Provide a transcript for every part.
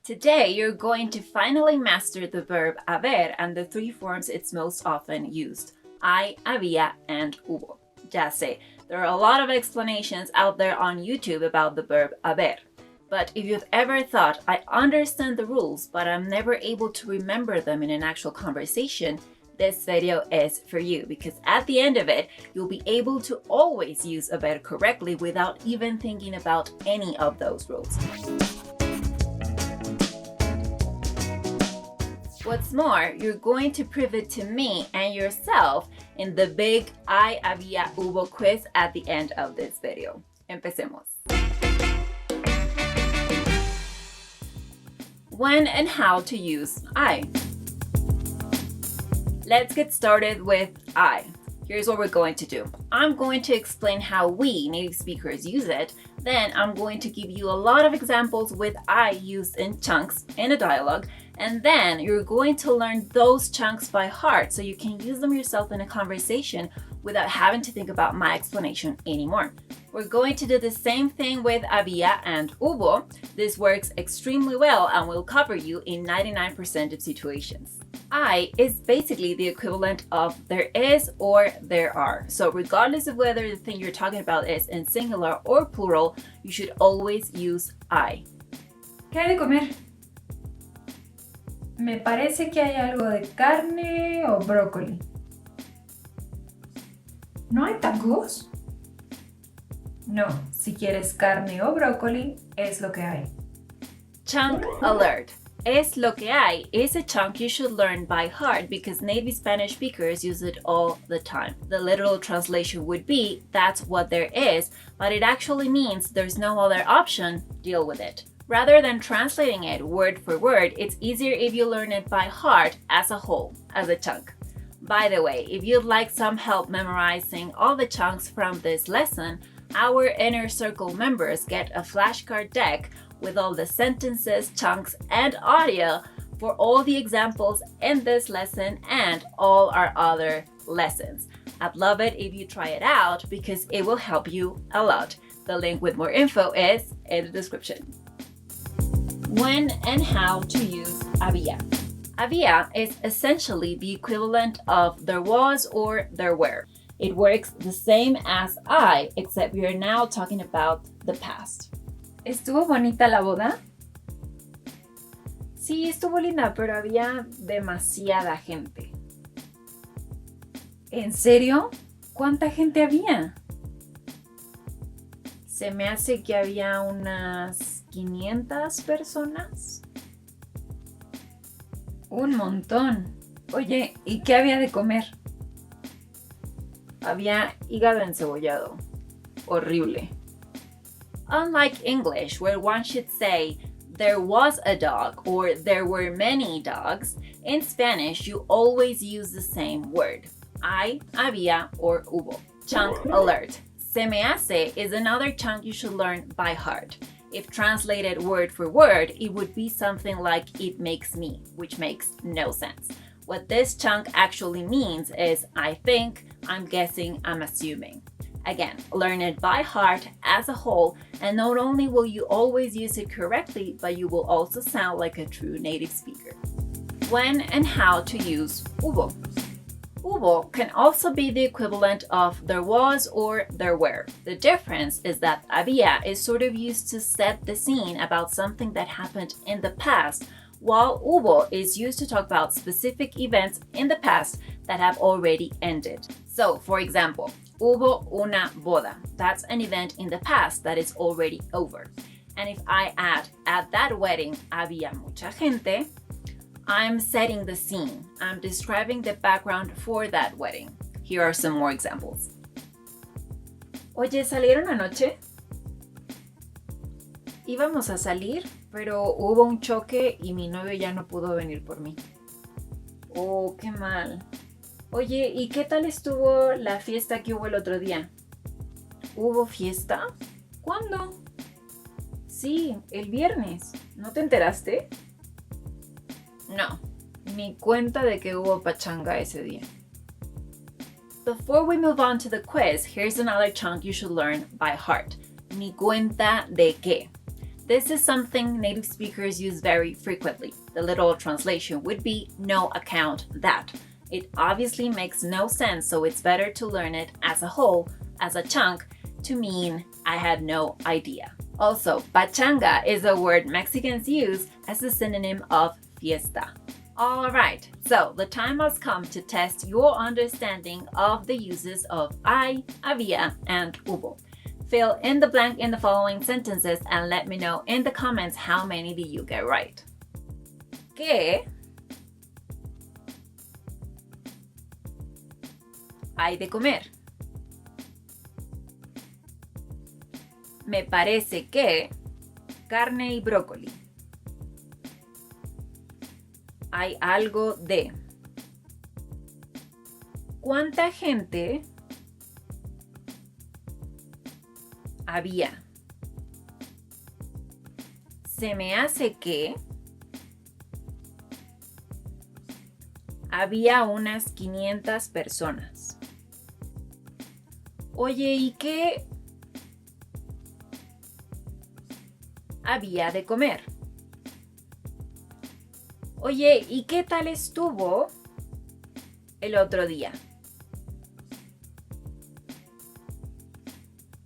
Today, you're going to finally master the verb haber and the three forms it's most often used: hay, había, and hubo. Ya sé, there are a lot of explanations out there on YouTube about the verb haber. But if you've ever thought, I understand the rules, but I'm never able to remember them in an actual conversation, this video is for you, because at the end of it, you'll be able to always use haber correctly without even thinking about any of those rules. What's more, you're going to prove it to me and yourself in the big hay, había, hubo quiz at the end of this video. Empecemos. When and how to use hay. Let's get started with hay. Here's what we're going to do. I'm going to explain how we, native speakers, use it. Then I'm going to give you a lot of examples with hay used in chunks in a dialogue. And then you're going to learn those chunks by heart so you can use them yourself in a conversation without having to think about my explanation anymore. We're going to do the same thing with había and hubo. This works extremely well and will cover you in 99% of situations. Hay is basically the equivalent of there is or there are. So regardless of whether the thing you're talking about is in singular or plural, you should always use hay. ¿Qué hay de comer? Me parece que hay algo de carne o brócoli. ¿No hay tacos? No, si quieres carne o brócoli, es lo que hay. Chunk alert. Es lo que hay is a chunk you should learn by heart because native Spanish speakers use it all the time. The literal translation would be, that's what there is, but it actually means there's no other option, deal with it. Rather than translating it word for word, it's easier if you learn it by heart as a whole, as a chunk. By the way, if you'd like some help memorizing all the chunks from this lesson, our Inner Circle members get a flashcard deck with all the sentences, chunks, and audio for all the examples in this lesson and all our other lessons. I'd love it if you try it out because it will help you a lot. The link with more info is in the description. When and how to use había. Había is essentially the equivalent of there was or there were. It works the same as hay, except we are now talking about the past. ¿Estuvo bonita la boda? Sí, estuvo linda, pero había demasiada gente. ¿En serio? ¿Cuánta gente había? Se me hace que había unas 500 personas. Un montón. Oye, ¿y qué había de comer? Había hígado encebollado. Horrible. Unlike English, where one should say, there was a dog or there were many dogs, in Spanish you always use the same word. Hay, había, or hubo. Chunk alert. Se me hace is another chunk you should learn by heart. If translated word for word, it would be something like it makes me, which makes no sense. What this chunk actually means is I think, I'm guessing, I'm assuming. Again, learn it by heart as a whole, and not only will you always use it correctly, but you will also sound like a true native speaker. When and how to use hubo. Hubo can also be the equivalent of there was or there were. The difference is that había is sort of used to set the scene about something that happened in the past, while hubo is used to talk about specific events in the past that have already ended. So, for example, hubo una boda. That's an event in the past that is already over. And if I add, at that wedding había mucha gente, I'm setting the scene. I'm describing the background for that wedding. Here are some more examples. Oye, ¿salieron anoche? Íbamos a salir, pero hubo un choque y mi novio ya no pudo venir por mí. Oh, qué mal. Oye, ¿y qué tal estuvo la fiesta que hubo el otro día? ¿Hubo fiesta? ¿Cuándo? Sí, el viernes. ¿No te enteraste? No, ni cuenta de que hubo pachanga ese día. Before we move on to the quiz, here's another chunk you should learn by heart. Ni cuenta de qué. This is something native speakers use very frequently. The literal translation would be no account that. It obviously makes no sense, so it's better to learn it as a whole, as a chunk, to mean I had no idea. Also, pachanga is a word Mexicans use as a synonym of fiesta. Alright, so the time has come to test your understanding of the uses of hay, había, and hubo. Fill in the blank in the following sentences and let me know in the comments how many did you get right. ¿Qué hay de comer? Me parece que carne y brócoli. Hay algo de. ¿Cuánta gente había? Se me hace que había unas 500 personas. Oye, ¿y qué había de comer? Oye, ¿y qué tal estuvo el otro día?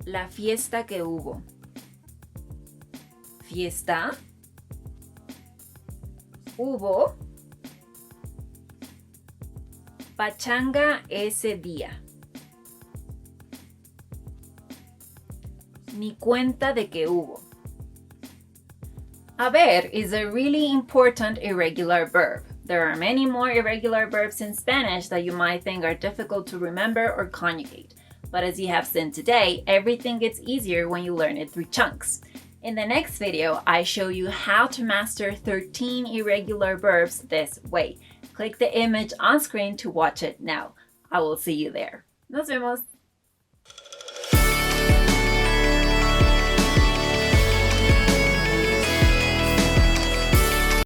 La fiesta que hubo. ¿Fiesta? ¿Hubo? Pachanga ese día. Ni cuenta de que hubo. Haber is a really important irregular verb. There are many more irregular verbs in Spanish that you might think are difficult to remember or conjugate. But as you have seen today, everything gets easier when you learn it through chunks. In the next video, I show you how to master 13 irregular verbs this way. Click the image on screen to watch it now. I will see you there. Nos vemos!